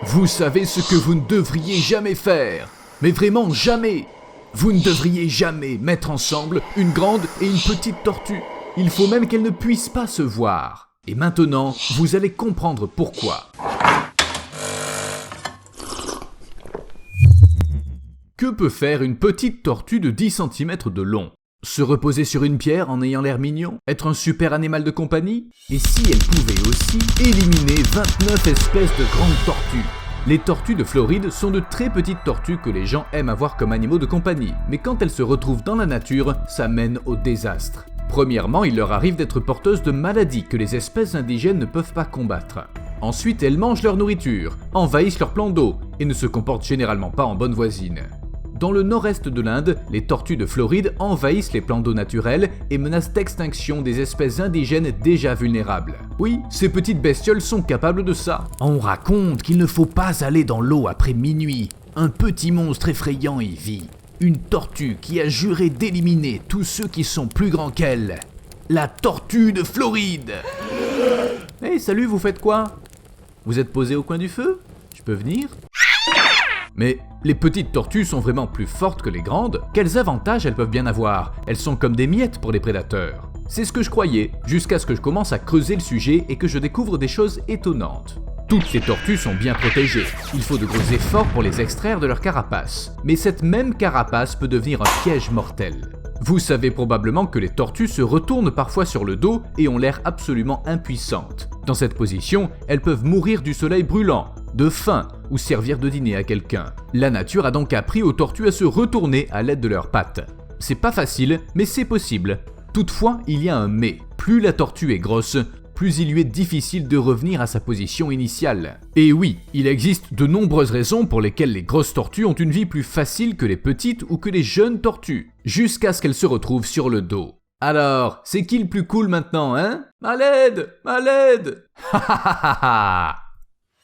Vous savez ce que vous ne devriez jamais faire, mais vraiment jamais. Vous ne devriez jamais mettre ensemble une grande et une petite tortue. Il faut même qu'elles ne puissent pas se voir. Et maintenant, vous allez comprendre pourquoi. Que peut faire une petite tortue de 10 cm de long ? Se reposer sur une pierre en ayant l'air mignon ? Être un super animal de compagnie ? Et si elle pouvait aussi éliminer 29 espèces de grandes tortues ? Les tortues de Floride sont de très petites tortues que les gens aiment avoir comme animaux de compagnie. Mais quand elles se retrouvent dans la nature, ça mène au désastre. Premièrement, il leur arrive d'être porteuses de maladies que les espèces indigènes ne peuvent pas combattre. Ensuite, elles mangent leur nourriture, envahissent leurs plans d'eau et ne se comportent généralement pas en bonne voisine. Dans le nord-est de l'Inde, les tortues de Floride envahissent les plans d'eau naturels et menacent d'extinction des espèces indigènes déjà vulnérables. Oui, ces petites bestioles sont capables de ça. On raconte qu'il ne faut pas aller dans l'eau après minuit. Un petit monstre effrayant y vit. Une tortue qui a juré d'éliminer tous ceux qui sont plus grands qu'elle. La tortue de Floride. Hey, salut, vous faites quoi ? Vous êtes posé au coin du feu ? Je peux venir ? Mais les petites tortues sont vraiment plus fortes que les grandes. Quels avantages elles peuvent bien avoir ? Elles sont comme des miettes pour les prédateurs. C'est ce que je croyais, jusqu'à ce que je commence à creuser le sujet et que je découvre des choses étonnantes. Toutes les tortues sont bien protégées. Il faut de gros efforts pour les extraire de leur carapace. Mais cette même carapace peut devenir un piège mortel. Vous savez probablement que les tortues se retournent parfois sur le dos et ont l'air absolument impuissantes. Dans cette position, elles peuvent mourir du soleil brûlant, de faim ou servir de dîner à quelqu'un. La nature a donc appris aux tortues à se retourner à l'aide de leurs pattes. C'est pas facile, mais c'est possible. Toutefois, il y a un mais. Plus la tortue est grosse, plus il lui est difficile de revenir à sa position initiale. Et oui, il existe de nombreuses raisons pour lesquelles les grosses tortues ont une vie plus facile que les petites ou que les jeunes tortues, jusqu'à ce qu'elles se retrouvent sur le dos. Alors, c'est qui le plus cool maintenant, hein ? À l'aide ! À l'aide ! Ha ha ha ha.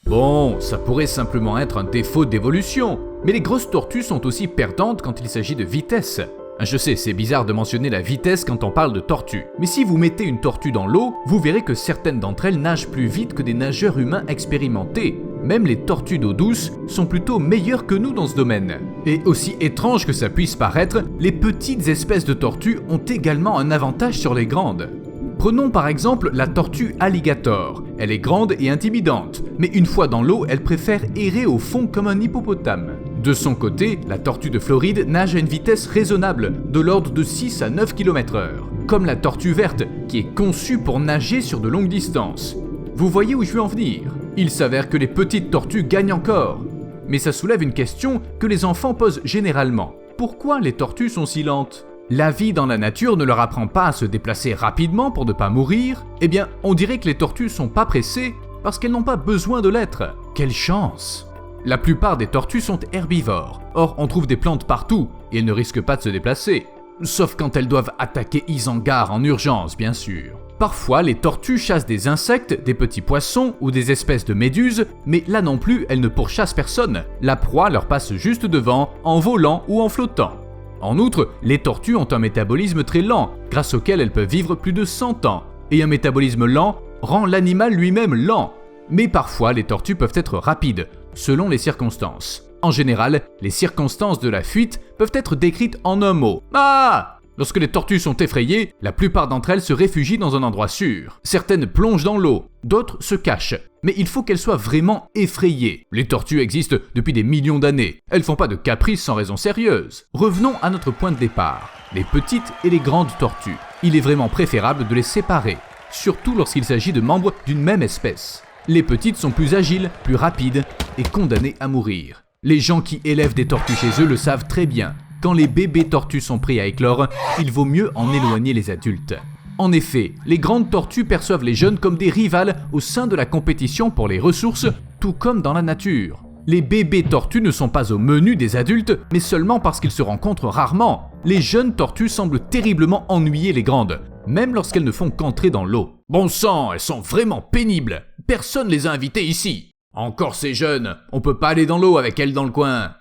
Bon, ça pourrait simplement être un défaut d'évolution, mais les grosses tortues sont aussi perdantes quand il s'agit de vitesse. Je sais, c'est bizarre de mentionner la vitesse quand on parle de tortues, mais si vous mettez une tortue dans l'eau, vous verrez que certaines d'entre elles nagent plus vite que des nageurs humains expérimentés. Même les tortues d'eau douce sont plutôt meilleures que nous dans ce domaine. Et aussi étrange que ça puisse paraître, les petites espèces de tortues ont également un avantage sur les grandes. Prenons par exemple la tortue alligator. Elle est grande et intimidante, mais une fois dans l'eau, elle préfère errer au fond comme un hippopotame. De son côté, la tortue de Floride nage à une vitesse raisonnable, de l'ordre de 6 à 9 km/h, comme la tortue verte, qui est conçue pour nager sur de longues distances. Vous voyez où je veux en venir ? Il s'avère que les petites tortues gagnent encore. Mais ça soulève une question que les enfants posent généralement. Pourquoi les tortues sont si lentes ? La vie dans la nature ne leur apprend pas à se déplacer rapidement pour ne pas mourir ? Eh bien, on dirait que les tortues sont pas pressées parce qu'elles n'ont pas besoin de l'être. Quelle chance ! La plupart des tortues sont herbivores. Or, on trouve des plantes partout et elles ne risquent pas de se déplacer. Sauf quand elles doivent attaquer Isengard en urgence, bien sûr. Parfois, les tortues chassent des insectes, des petits poissons ou des espèces de méduses, mais là non plus, elles ne pourchassent personne. La proie leur passe juste devant, en volant ou en flottant. En outre, les tortues ont un métabolisme très lent, grâce auquel elles peuvent vivre plus de 100 ans. Et un métabolisme lent rend l'animal lui-même lent. Mais parfois, les tortues peuvent être rapides, selon les circonstances. En général, les circonstances de la fuite peuvent être décrites en un mot. Ah ! Lorsque les tortues sont effrayées, la plupart d'entre elles se réfugient dans un endroit sûr. Certaines plongent dans l'eau, d'autres se cachent. Mais il faut qu'elles soient vraiment effrayées. Les tortues existent depuis des millions d'années. Elles font pas de caprices sans raison sérieuse. Revenons à notre point de départ. Les petites et les grandes tortues. Il est vraiment préférable de les séparer, surtout lorsqu'il s'agit de membres d'une même espèce. Les petites sont plus agiles, plus rapides et condamnées à mourir. Les gens qui élèvent des tortues chez eux le savent très bien. Quand les bébés tortues sont prêts à éclore, il vaut mieux en éloigner les adultes. En effet, les grandes tortues perçoivent les jeunes comme des rivales au sein de la compétition pour les ressources, tout comme dans la nature. Les bébés tortues ne sont pas au menu des adultes, mais seulement parce qu'ils se rencontrent rarement. Les jeunes tortues semblent terriblement ennuyer les grandes, même lorsqu'elles ne font qu'entrer dans l'eau. Bon sang, elles sont vraiment pénibles. Personne les a invitées ici. Encore ces jeunes, on peut pas aller dans l'eau avec elles dans le coin.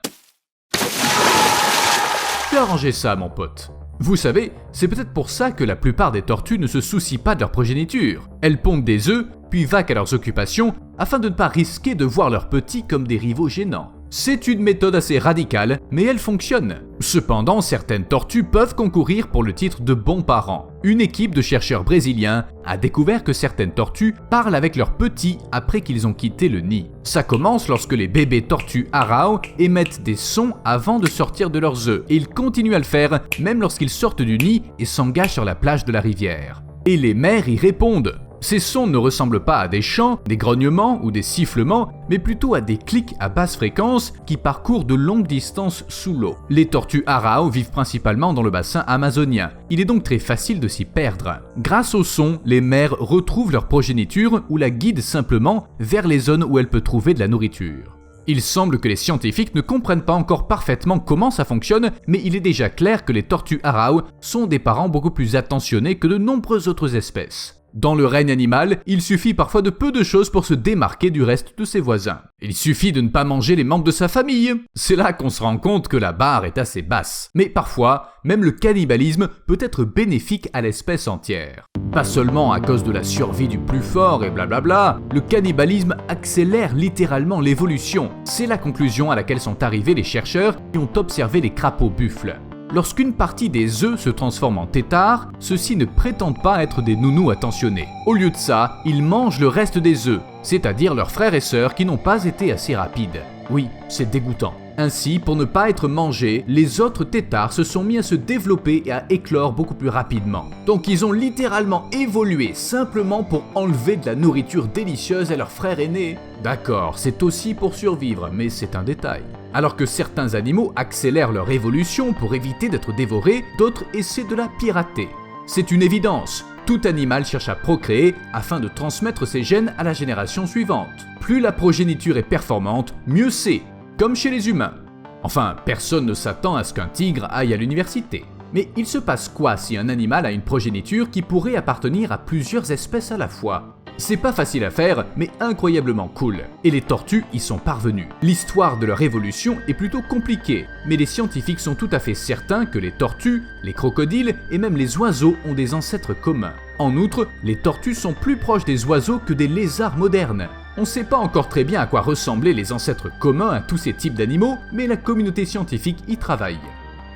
J'ai arrangé ça, mon pote. Vous savez, c'est peut-être pour ça que la plupart des tortues ne se soucient pas de leur progéniture. Elles pondent des œufs, puis vaquent à leurs occupations afin de ne pas risquer de voir leurs petits comme des rivaux gênants. C'est une méthode assez radicale, mais elle fonctionne. Cependant, certaines tortues peuvent concourir pour le titre de bons parents. Une équipe de chercheurs brésiliens a découvert que certaines tortues parlent avec leurs petits après qu'ils ont quitté le nid. Ça commence lorsque les bébés tortues arrao émettent des sons avant de sortir de leurs œufs, et ils continuent à le faire même lorsqu'ils sortent du nid et s'engagent sur la plage de la rivière. Et les mères y répondent. Ces sons ne ressemblent pas à des chants, des grognements ou des sifflements, mais plutôt à des clics à basse fréquence qui parcourent de longues distances sous l'eau. Les tortues arrao vivent principalement dans le bassin amazonien. Il est donc très facile de s'y perdre. Grâce au son, les mères retrouvent leur progéniture ou la guident simplement vers les zones où elle peut trouver de la nourriture. Il semble que les scientifiques ne comprennent pas encore parfaitement comment ça fonctionne, mais il est déjà clair que les tortues arrao sont des parents beaucoup plus attentionnés que de nombreuses autres espèces. Dans le règne animal, il suffit parfois de peu de choses pour se démarquer du reste de ses voisins. Il suffit de ne pas manger les membres de sa famille. C'est là qu'on se rend compte que la barre est assez basse. Mais parfois, même le cannibalisme peut être bénéfique à l'espèce entière. Pas seulement à cause de la survie du plus fort et blablabla, le cannibalisme accélère littéralement l'évolution. C'est la conclusion à laquelle sont arrivés les chercheurs qui ont observé les crapauds buffles. Lorsqu'une partie des œufs se transforme en têtards, ceux-ci ne prétendent pas être des nounous attentionnés. Au lieu de ça, ils mangent le reste des œufs, c'est-à-dire leurs frères et sœurs qui n'ont pas été assez rapides. Oui, c'est dégoûtant. Ainsi, pour ne pas être mangés, les autres têtards se sont mis à se développer et à éclore beaucoup plus rapidement. Donc ils ont littéralement évolué simplement pour enlever de la nourriture délicieuse à leurs frères aînés. D'accord, c'est aussi pour survivre, mais c'est un détail. Alors que certains animaux accélèrent leur évolution pour éviter d'être dévorés, d'autres essaient de la pirater. C'est une évidence. Tout animal cherche à procréer afin de transmettre ses gènes à la génération suivante. Plus la progéniture est performante, mieux c'est, comme chez les humains. Enfin, personne ne s'attend à ce qu'un tigre aille à l'université. Mais il se passe quoi si un animal a une progéniture qui pourrait appartenir à plusieurs espèces à la fois ? C'est pas facile à faire, mais incroyablement cool. Et les tortues y sont parvenues. L'histoire de leur évolution est plutôt compliquée, mais les scientifiques sont tout à fait certains que les tortues, les crocodiles et même les oiseaux ont des ancêtres communs. En outre, les tortues sont plus proches des oiseaux que des lézards modernes. On ne sait pas encore très bien à quoi ressemblaient les ancêtres communs à tous ces types d'animaux, mais la communauté scientifique y travaille.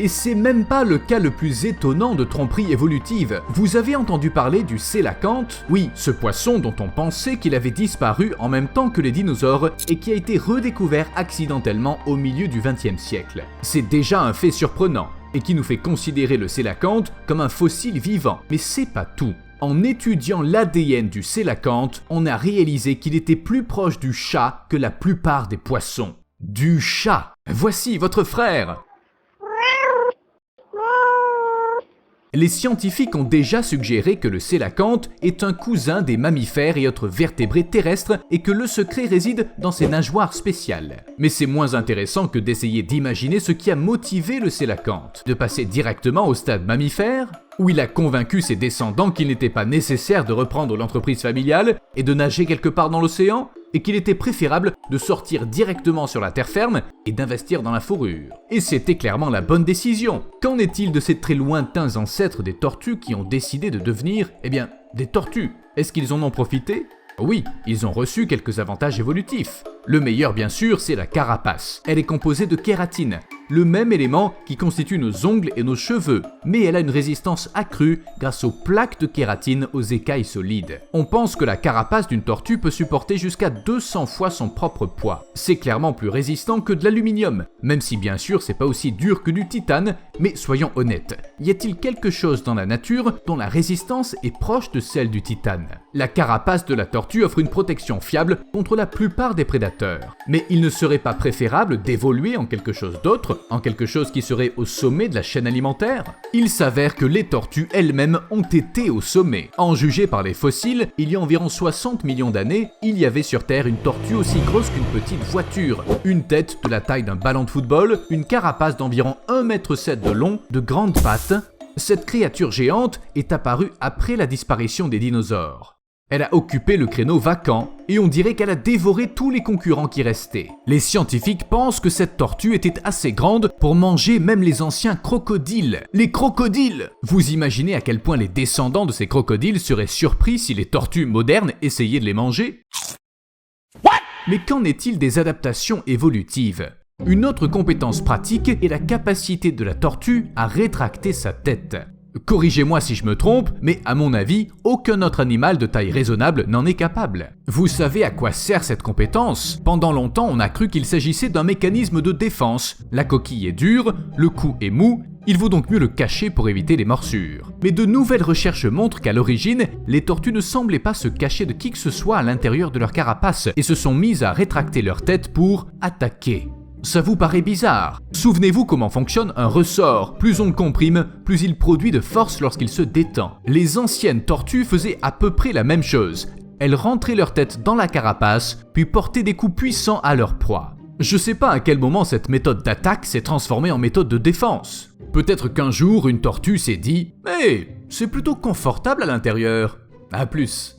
Et c'est même pas le cas le plus étonnant de tromperie évolutive. Vous avez entendu parler du sélacanthe ? Oui, ce poisson dont on pensait qu'il avait disparu en même temps que les dinosaures et qui a été redécouvert accidentellement au milieu du XXe siècle. C'est déjà un fait surprenant et qui nous fait considérer le sélacanthe comme un fossile vivant. Mais c'est pas tout. En étudiant l'ADN du sélacanthe, on a réalisé qu'il était plus proche du chat que la plupart des poissons. Du chat ! Voici votre frère ! Les scientifiques ont déjà suggéré que le sélacanthe est un cousin des mammifères et autres vertébrés terrestres et que le secret réside dans ses nageoires spéciales. Mais c'est moins intéressant que d'essayer d'imaginer ce qui a motivé le sélacanthe. De passer directement au stade mammifère, où il a convaincu ses descendants qu'il n'était pas nécessaire de reprendre l'entreprise familiale et de nager quelque part dans l'océan, et qu'il était préférable de sortir directement sur la terre ferme et d'investir dans la fourrure. Et c'était clairement la bonne décision. Qu'en est-il de ces très lointains ancêtres des tortues qui ont décidé de devenir, des tortues ? Est-ce qu'ils en ont profité ? Oui, ils ont reçu quelques avantages évolutifs. Le meilleur, bien sûr, c'est la carapace. Elle est composée de kératine, le même élément qui constitue nos ongles et nos cheveux, mais elle a une résistance accrue grâce aux plaques de kératine aux écailles solides. On pense que la carapace d'une tortue peut supporter jusqu'à 200 fois son propre poids. C'est clairement plus résistant que de l'aluminium, même si bien sûr c'est pas aussi dur que du titane, mais soyons honnêtes, y a-t-il quelque chose dans la nature dont la résistance est proche de celle du titane ? La carapace de la tortue offre une protection fiable contre la plupart des prédateurs. Mais il ne serait pas préférable d'évoluer en quelque chose d'autre, en quelque chose qui serait au sommet de la chaîne alimentaire ? Il s'avère que les tortues elles-mêmes ont été au sommet. En juger par les fossiles, il y a environ 60 millions d'années, il y avait sur Terre une tortue aussi grosse qu'une petite voiture, une tête de la taille d'un ballon de football, une carapace d'environ 1,7 m de long, de grandes pattes. Cette créature géante est apparue après la disparition des dinosaures. Elle a occupé le créneau vacant et on dirait qu'elle a dévoré tous les concurrents qui restaient. Les scientifiques pensent que cette tortue était assez grande pour manger même les anciens crocodiles. Les crocodiles! Vous imaginez à quel point les descendants de ces crocodiles seraient surpris si les tortues modernes essayaient de les manger? Mais qu'en est-il des adaptations évolutives? Une autre compétence pratique est la capacité de la tortue à rétracter sa tête. Corrigez-moi si je me trompe, mais à mon avis, aucun autre animal de taille raisonnable n'en est capable. Vous savez à quoi sert cette compétence? Pendant longtemps, on a cru qu'il s'agissait d'un mécanisme de défense. La coquille est dure, le cou est mou, il vaut donc mieux le cacher pour éviter les morsures. Mais de nouvelles recherches montrent qu'à l'origine, les tortues ne semblaient pas se cacher de qui que ce soit à l'intérieur de leur carapace et se sont mises à rétracter leur tête pour attaquer. Ça vous paraît bizarre? Souvenez-vous comment fonctionne un ressort. Plus on le comprime, plus il produit de force lorsqu'il se détend. Les anciennes tortues faisaient à peu près la même chose. Elles rentraient leur tête dans la carapace, puis portaient des coups puissants à leur proie. Je sais pas à quel moment cette méthode d'attaque s'est transformée en méthode de défense. Peut-être qu'un jour, une tortue s'est dit « Hey, c'est plutôt confortable à l'intérieur. À plus ».